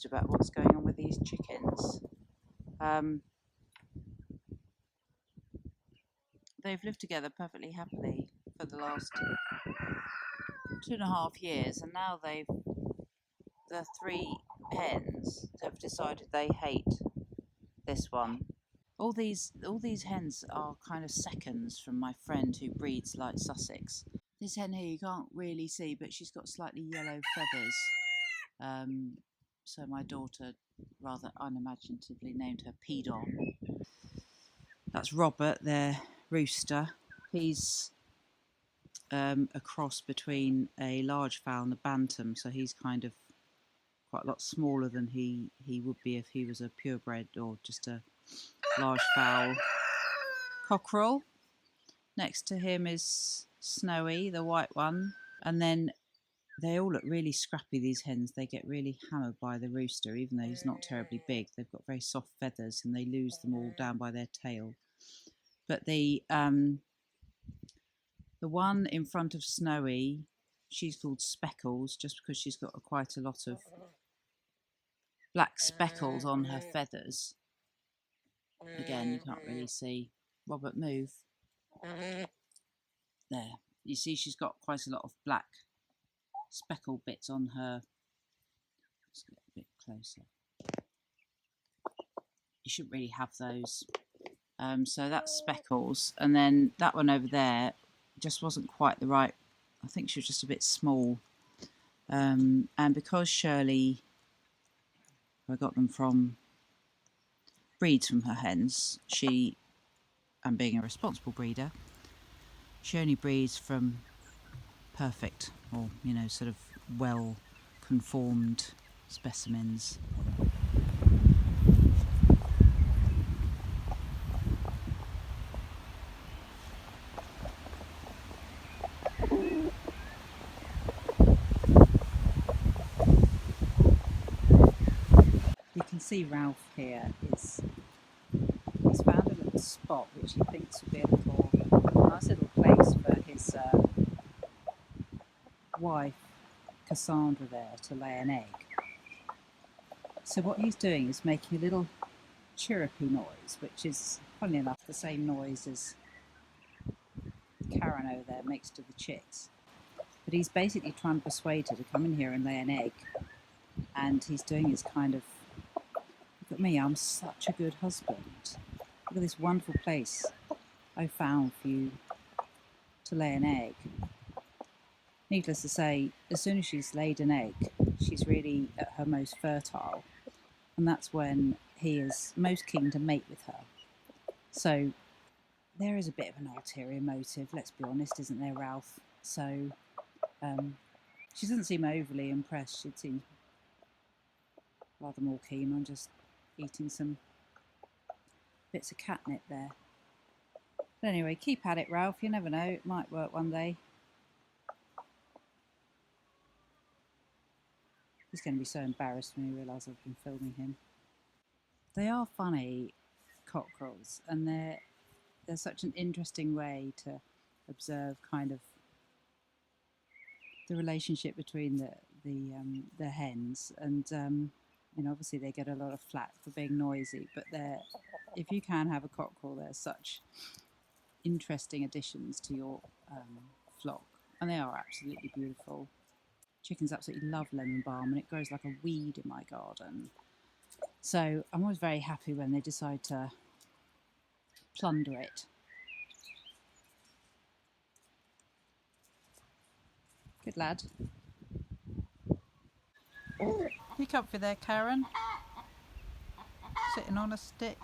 confused about what's going on with these chickens. They've lived together perfectly happily for the last 2.5 years, and now the 3 hens have decided they hate this one. All these hens are kind of seconds from my friend who breeds like Sussex. This hen here you can't really see, but she's got slightly yellow feathers. So my daughter rather unimaginatively named her Pedon. That's Robert, their rooster. He's a cross between a large fowl and a bantam, so he's kind of quite a lot smaller than he would be if he was a purebred or just a large fowl cockerel. Next to him is Snowy, the white one, and then they all look really scrappy, these hens. They get really hammered by the rooster, even though he's not terribly big. They've got very soft feathers and they lose them all down by their tail. But the one in front of Snowy, she's called Speckles, just because she's got quite a lot of black speckles on her feathers. Again, you can't really see. Robert, move. There. You see she's got quite a lot of black speckle bits on her. Let's get a bit closer. You shouldn't really have those. So that's Speckles. And then that one over there just wasn't quite the right. I think she was just a bit small. And because Shirley, I got them from, breeds from her hens, she, and being a responsible breeder, she only breeds from perfect, or sort of well conformed specimens. You can see Ralph here he's found a little spot which he thinks would be a nice little place for his wife Cassandra there to lay an egg. So what he's doing is making a little chirrupy noise, which is, funnily enough, the same noise as Karen over there makes to the chicks. But he's basically trying to persuade her to come in here and lay an egg. And he's doing his kind of, look at me, I'm such a good husband. Look at this wonderful place I found for you to lay an egg. Needless to say, as soon as she's laid an egg, she's really at her most fertile. And that's when he is most keen to mate with her. So there is a bit of an ulterior motive, let's be honest, isn't there, Ralph? So she doesn't seem overly impressed. She seems rather more keen on just eating some bits of catnip there. But anyway, keep at it, Ralph. You never know, it might work one day. He's going to be so embarrassed when he realises I've been filming him. They are funny cockerels, and they're such an interesting way to observe kind of the relationship between the hens, and obviously they get a lot of flack for being noisy, but if you can have a cockerel, they're such interesting additions to your flock, and they are absolutely beautiful. Chickens absolutely love lemon balm, and it grows like a weed in my garden. So I'm always very happy when they decide to plunder it. Good lad. You comfy there, Karen? Sitting on a stick.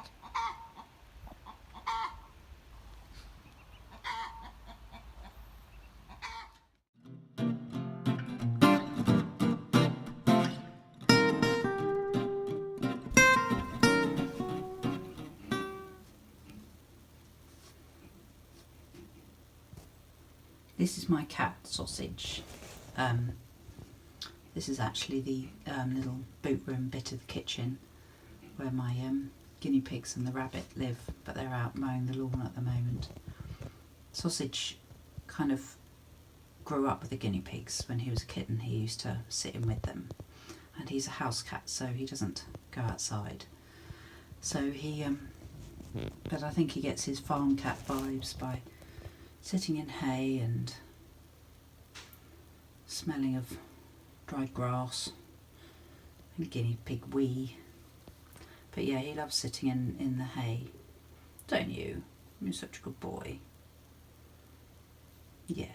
This is my cat, Sausage. This is actually the little boot room bit of the kitchen where my guinea pigs and the rabbit live, but they're out mowing the lawn at the moment. Sausage kind of grew up with the guinea pigs. When he was a kitten, he used to sit in with them, and he's a house cat, so he doesn't go outside. So but I think he gets his farm cat vibes by sitting in hay and smelling of dried grass and guinea pig wee. But yeah, he loves sitting in the hay. Don't you? You're such a good boy. Yeah.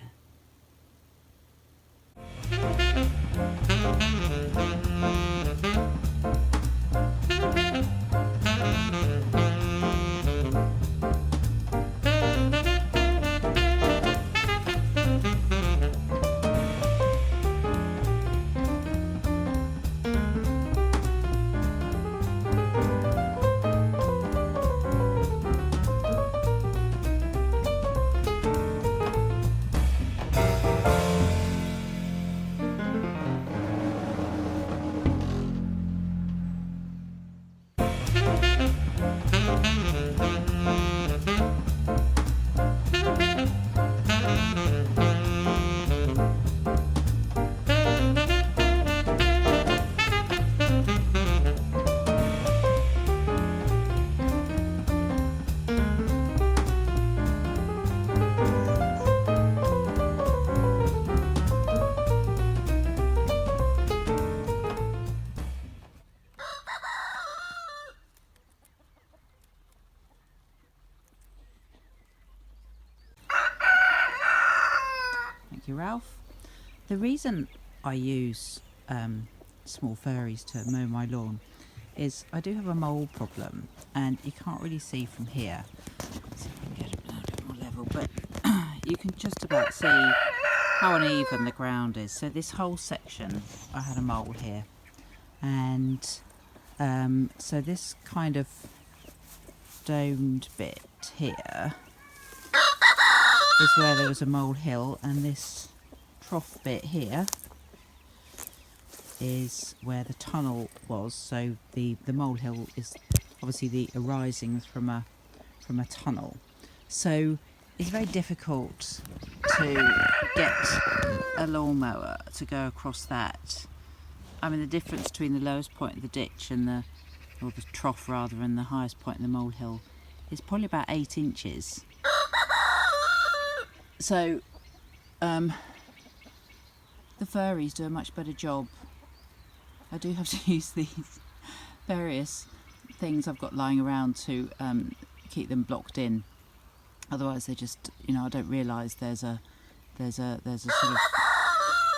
Thank you, Ralph. The reason I use small furries to mow my lawn is I do have a mole problem, and you can't really see from here. Let's see if I can get it a little bit more level, but you can just about see how uneven the ground is. So this whole section, I had a mole here, and so this kind of domed bit here is where there was a molehill, and this trough bit here is where the tunnel was. So the molehill is obviously the arisings from a tunnel. So it's very difficult to get a lawnmower to go across that. I mean, the difference between the lowest point of the ditch and the trough rather, and the highest point in the molehill is probably about 8 inches. So the furries do a much better job. I do have to use these various things I've got lying around to keep them blocked in. Otherwise, they just, I don't realise there's a sort of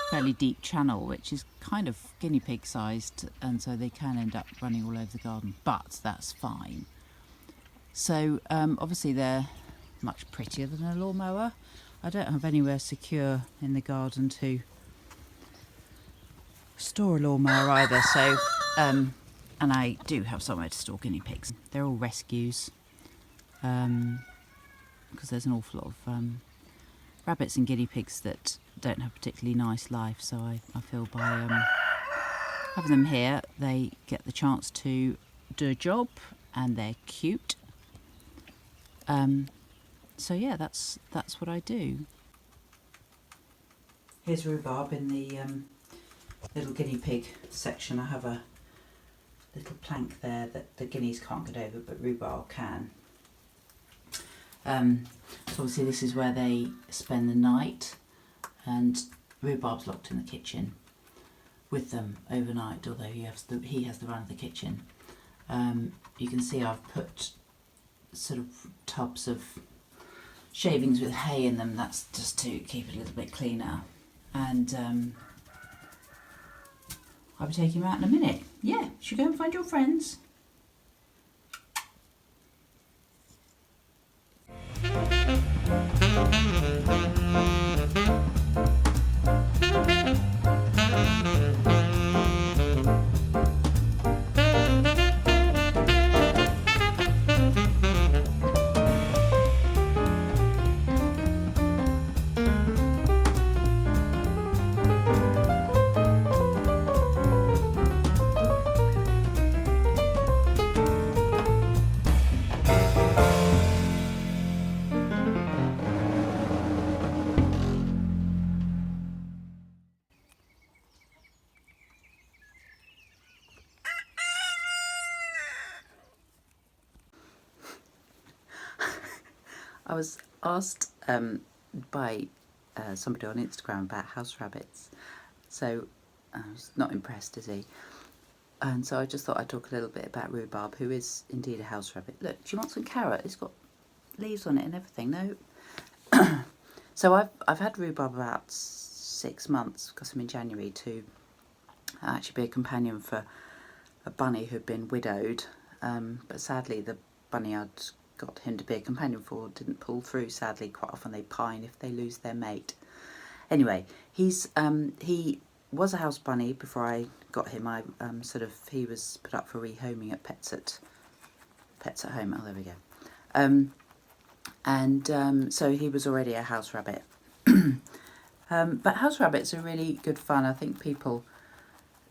fairly deep channel, which is kind of guinea pig sized, and so they can end up running all over the garden. But that's fine. So obviously they're much prettier than a lawnmower. I don't have anywhere secure in the garden to store a lawnmower either, so and I do have somewhere to store guinea pigs. They're all rescues, because there's an awful lot of rabbits and guinea pigs that don't have a particularly nice life, so I feel by having them here they get the chance to do a job, and they're cute. So yeah, that's what I do. Here's Rhubarb in the little guinea pig section. I have a little plank there that the guineas can't get over, but Rhubarb can. So obviously this is where they spend the night, and Rhubarb's locked in the kitchen with them overnight, although he has the run of the kitchen. You can see I've put sort of tubs of shavings with hay in them. That's just to keep it a little bit cleaner. And I'll be taking him out in a minute. Yeah, should go and find your friends. I was asked by somebody on Instagram about house rabbits, so I was not impressed, is he? And so I just thought I'd talk a little bit about rhubarb, who is indeed a house rabbit. Look, do you want some carrot? It's got leaves on it and everything. No. So I've had rhubarb about 6 months, got him in January to actually be a companion for a bunny who'd been widowed, but sadly the bunny I'd got him to be a companion for didn't pull through. Sadly, quite often they pine if they lose their mate. Anyway, he was a house bunny before I got him. He was put up for rehoming at Pets at Home. Oh, there we go. So he was already a house rabbit. But house rabbits are really good fun. I think people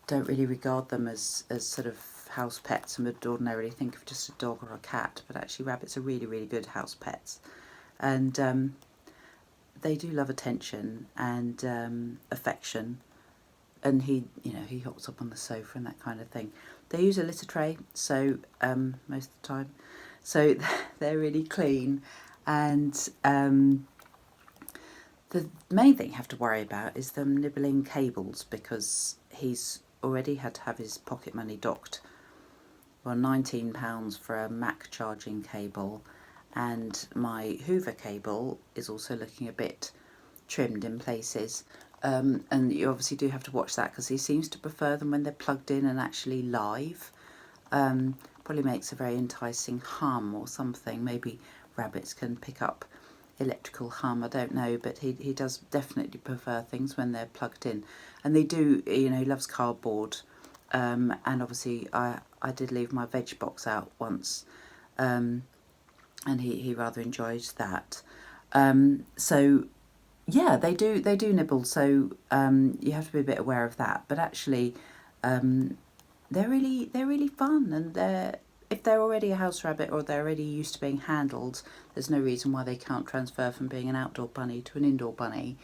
don't really regard them as sort of house pets and would ordinarily think of just a dog or a cat, but actually rabbits are really, really good house pets. And they do love attention and affection, and he hops up on the sofa and that kind of thing. They use a litter tray, so most of the time, so they're really clean. And the main thing you have to worry about is them nibbling cables, because he's already had to have his pocket money docked. Well, £19 for a Mac charging cable, and my Hoover cable is also looking a bit trimmed in places. And you obviously do have to watch that, because he seems to prefer them when they're plugged in and actually live. Probably makes a very enticing hum or something. Maybe rabbits can pick up electrical hum, I don't know, but he does definitely prefer things when they're plugged in. And they do, he loves cardboard, and obviously I did leave my veg box out once, and he rather enjoyed that. So yeah, they do nibble, so you have to be a bit aware of that. But actually, they're really fun, and if they're already a house rabbit or they're already used to being handled, there's no reason why they can't transfer from being an outdoor bunny to an indoor bunny.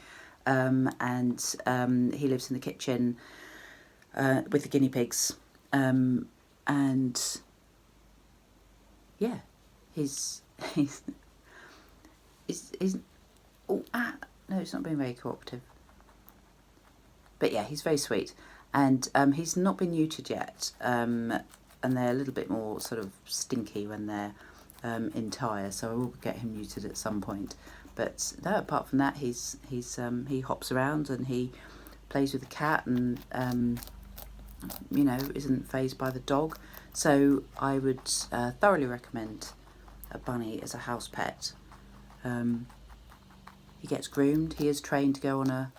And he lives in the kitchen with the guinea pigs, and yeah, he's no, it's not being very cooperative. But yeah, he's very sweet, and he's not been neutered yet, and they're a little bit more sort of stinky when they're entire, so I will get him neutered at some point. But no, apart from that, he hops around and he plays with the cat, and isn't fazed by the dog. So I would thoroughly recommend a bunny as a house pet. He gets groomed. He is trained to go on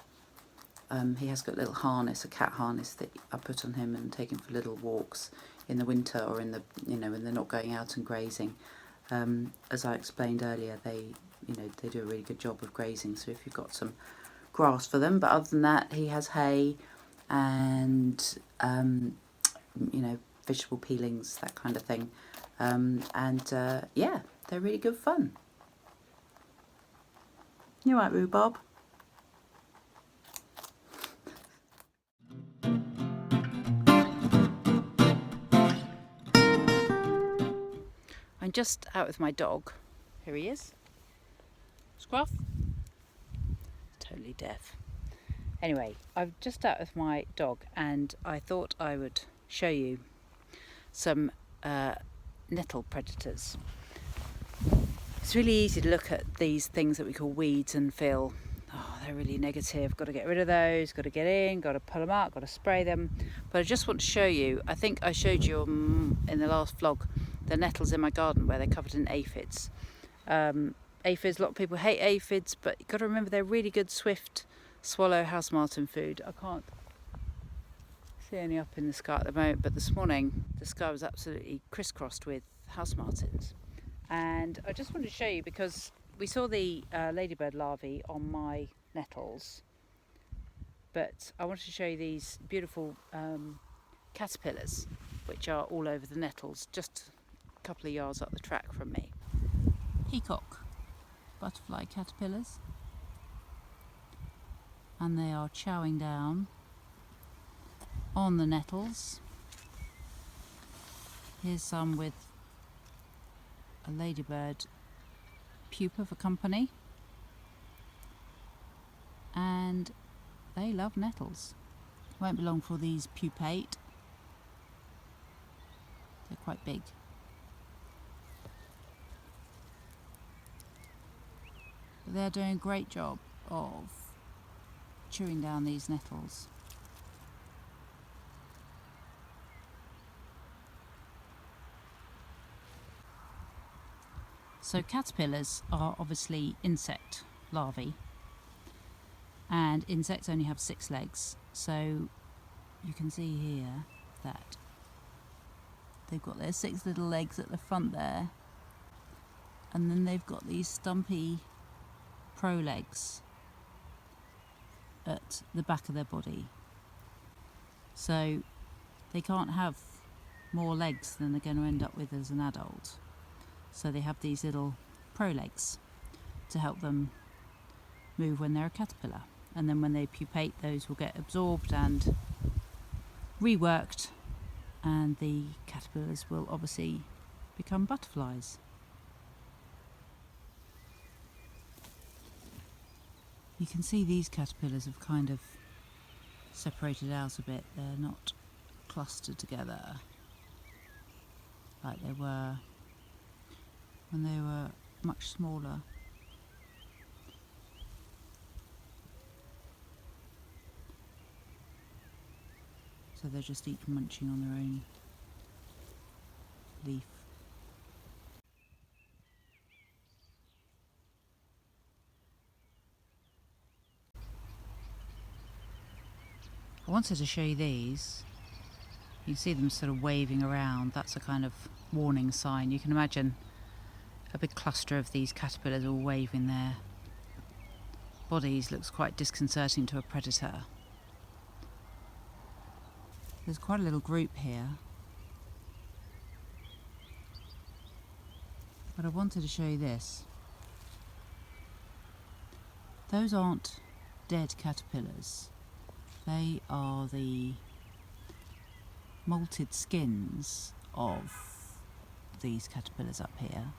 he has got a little harness, a cat harness that I put on him and take him for little walks in the winter, or in the when they're not going out and grazing. As I explained earlier, they do a really good job of grazing. So if you've got some grass for them, but other than that, he has hay and vegetable peelings, that kind of thing. Yeah, they're really good fun. You all right, Rhubarb? I'm just out with my dog. Here he is. Scruff. Totally deaf. Anyway, I'm just out with my dog, and I thought I would show you some nettle predators. It's really easy to look at these things that we call weeds and feel, oh, they're really negative, got to get rid of those, got to get in, got to pull them out, got to spray them. But I just want to show you, I think I showed you in the last vlog, the nettles in my garden where they're covered in aphids. Aphids, a lot of people hate aphids, but you've got to remember they're really good swift swallow house martin food. I can't see any up in the sky at the moment, but this morning the sky was absolutely crisscrossed with house martins. And I just wanted to show you, because we saw the ladybird larvae on my nettles, but I wanted to show you these beautiful caterpillars which are all over the nettles, just a couple of yards up the track from me. Peacock butterfly caterpillars, and they are chowing down on the nettles. Here's some with a ladybird pupa for company, and they love nettles. Won't be long for these pupate. They're quite big. But they're doing a great job of chewing down these nettles. So caterpillars are obviously insect larvae, and insects only have 6 legs. So you can see here that they've got their 6 little legs at the front there, and then they've got these stumpy prolegs at the back of their body. So they can't have more legs than they're going to end up with as an adult. So they have these little prolegs to help them move when they're a caterpillar. And then when they pupate, those will get absorbed and reworked, and the caterpillars will obviously become butterflies. You can see these caterpillars have kind of separated out a bit. They're not clustered together like they were when they were much smaller. So they're just each munching on their own leaf. I wanted to show you these. You can see them sort of waving around. That's a kind of warning sign. You can imagine a big cluster of these caterpillars all waving their bodies. Looks quite disconcerting to a predator. There's quite a little group here. But I wanted to show you this. Those aren't dead caterpillars. They are the molted skins of these caterpillars up here.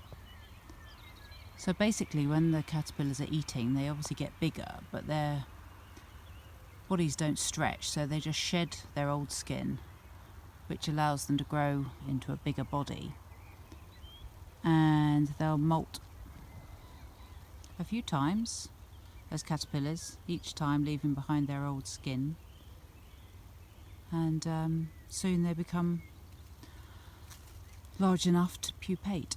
So basically when the caterpillars are eating, they obviously get bigger, but their bodies don't stretch, so they just shed their old skin, which allows them to grow into a bigger body. And they'll molt a few times as caterpillars, each time leaving behind their old skin. And soon they become large enough to pupate.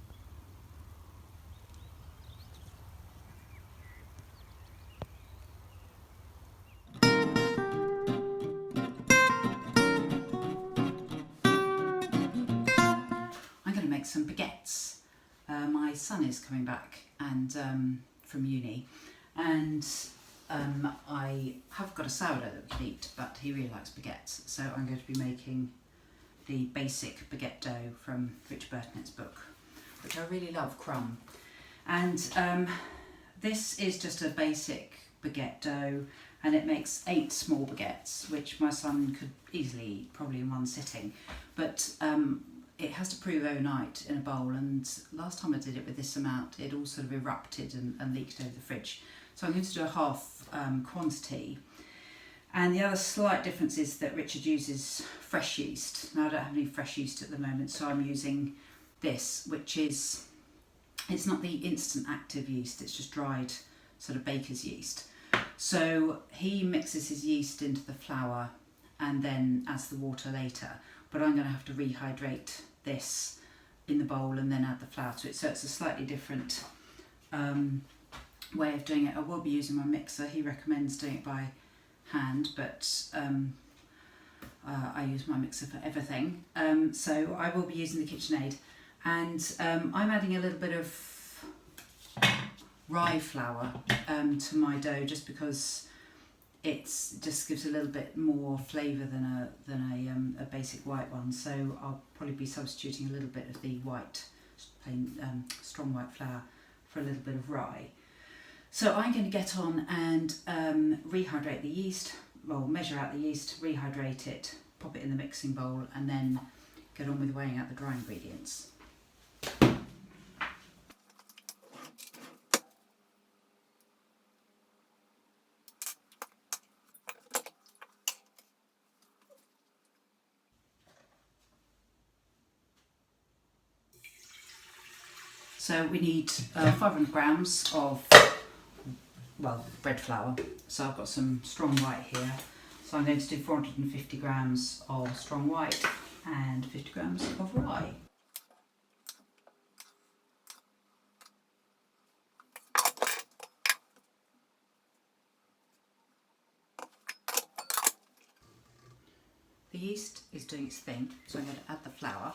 I'm going to make some baguettes. My son is coming back and from uni, and I have got a sourdough that we can eat, but he really likes baguettes, so I'm going to be making the basic baguette dough from Richard Burtonet's book, which I really love, Crumb. And this is just a basic baguette dough, and it makes 8 small baguettes, which my son could easily eat, probably in one sitting. But it has to prove overnight in a bowl, and last time I did it with this amount, it all sort of erupted and leaked over the fridge. So I'm going to do a half quantity. And the other slight difference is that Richard uses fresh yeast. Now I don't have any fresh yeast at the moment, so I'm using this, which is, it's not the instant active yeast, it's just dried sort of baker's yeast. So he mixes his yeast into the flour and then adds the water later. But I'm going to have to rehydrate this in the bowl and then add the flour to it. So it's a slightly different way of doing it. I will be using my mixer. He recommends doing it by hand, but I use my mixer for everything. So I will be using the KitchenAid, and I'm adding a little bit of rye flour to my dough, just because it just gives a little bit more flavour than a basic white one. So I'll probably be substituting a little bit of the white, plain strong white flour for a little bit of rye. So I'm going to get on and rehydrate the yeast, well, measure out the yeast, rehydrate it, pop it in the mixing bowl, and then get on with weighing out the dry ingredients. So we need 500 grams of, well, bread flour. So I've got some strong white here. So I'm going to do 450 grams of strong white and 50 grams of rye. The yeast is doing its thing, so I'm going to add the flour.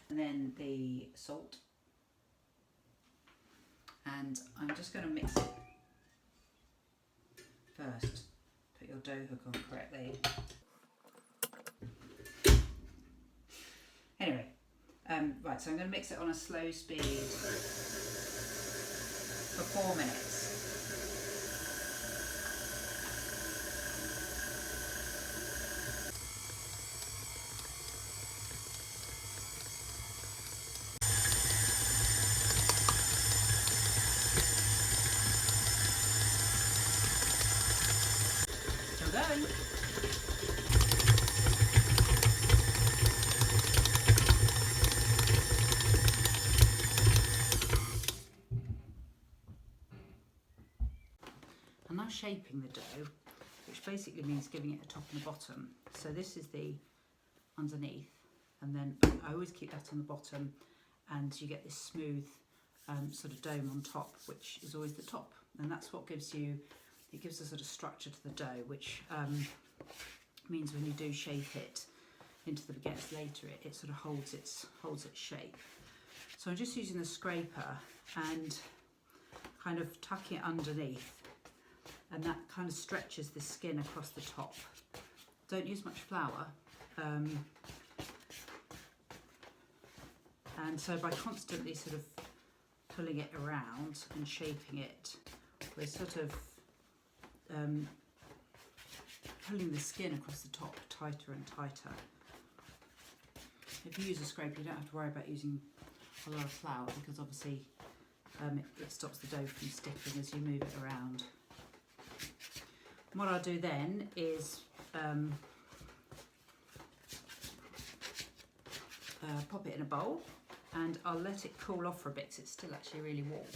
And then the salt. And I'm just going to mix it first. Put your dough hook on correctly. Anyway, right, so I'm going to mix it on a slow speed for 4 minutes. Still going. I'm now shaping the dough, which basically means giving it a top and a bottom. So this is the underneath, and then I always keep that on the bottom, and you get this smooth sort of dome on top, which is always the top, and that's what gives you, it gives a sort of structure to the dough, which means when you do shape it into the baguettes later, it sort of holds its shape. So I'm just using the scraper and kind of tucking it underneath, and that kind of stretches the skin across the top. Don't use much flour. And so by constantly sort of pulling it around and shaping it, we're sort of pulling the skin across the top tighter and tighter. If you use a scraper, you don't have to worry about using a lot of flour, because obviously it stops the dough from sticking as you move it around. What I'll do then is pop it in a bowl, and I'll let it cool off for a bit, because it's still actually really warm.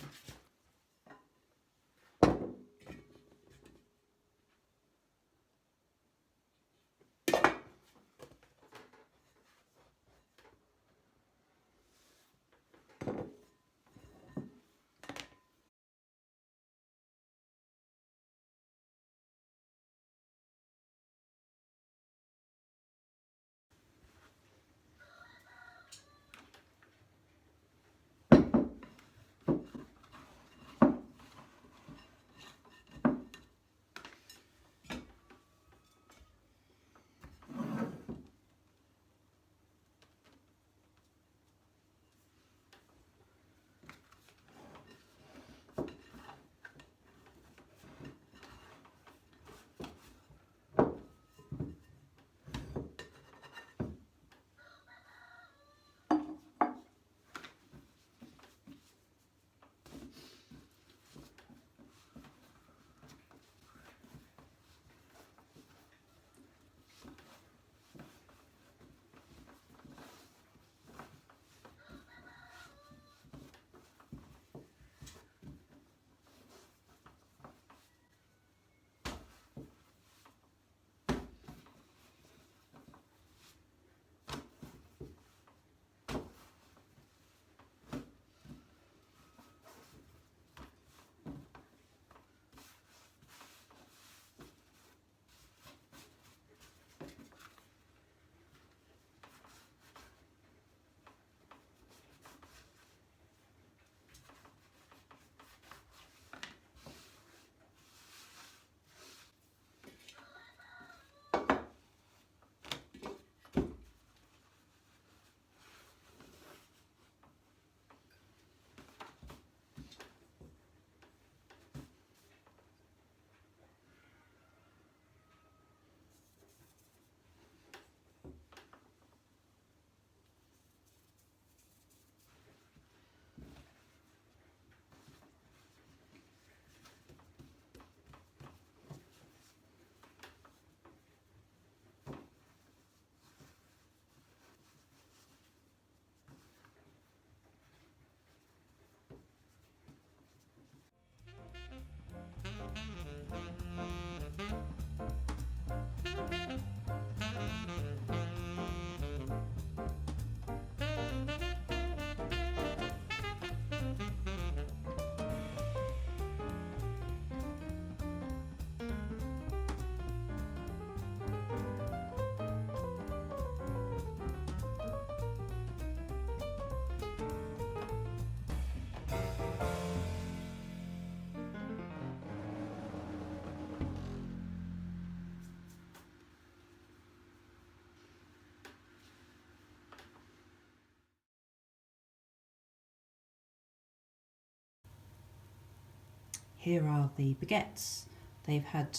Here are the baguettes. They've had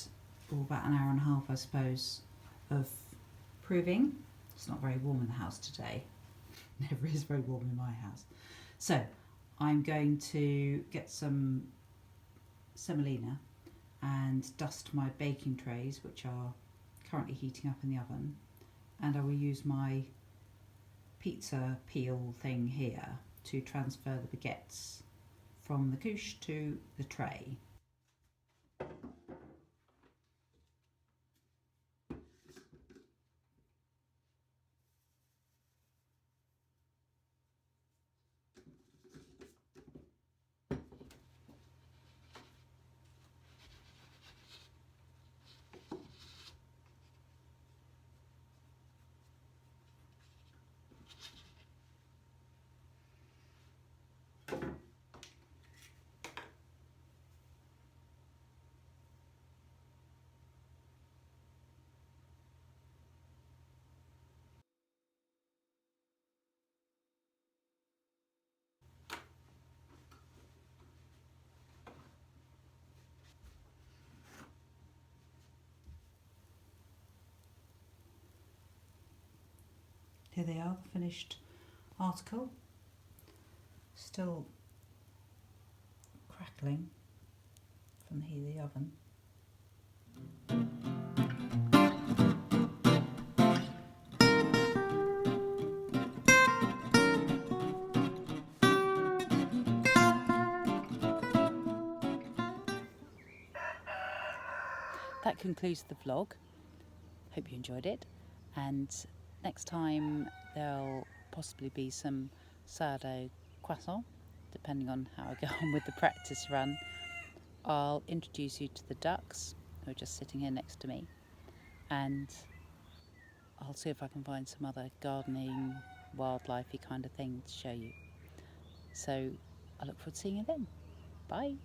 about an hour and a half, I suppose, of proving. It's not very warm in the house today. Never is very warm in my house. So I'm going to get some semolina and dust my baking trays, which are currently heating up in the oven, and I will use my pizza peel thing here to transfer the baguettes from the couche to the tray. Here they are, the finished article. Still crackling from the heat of the oven. That concludes the vlog. Hope you enjoyed it, and next time there'll possibly be some sourdough croissant, depending on how I go on with the practice run. I'll introduce you to the ducks who are just sitting here next to me, and I'll see if I can find some other gardening, wildlifey kind of thing to show you. So I look forward to seeing you then. Bye.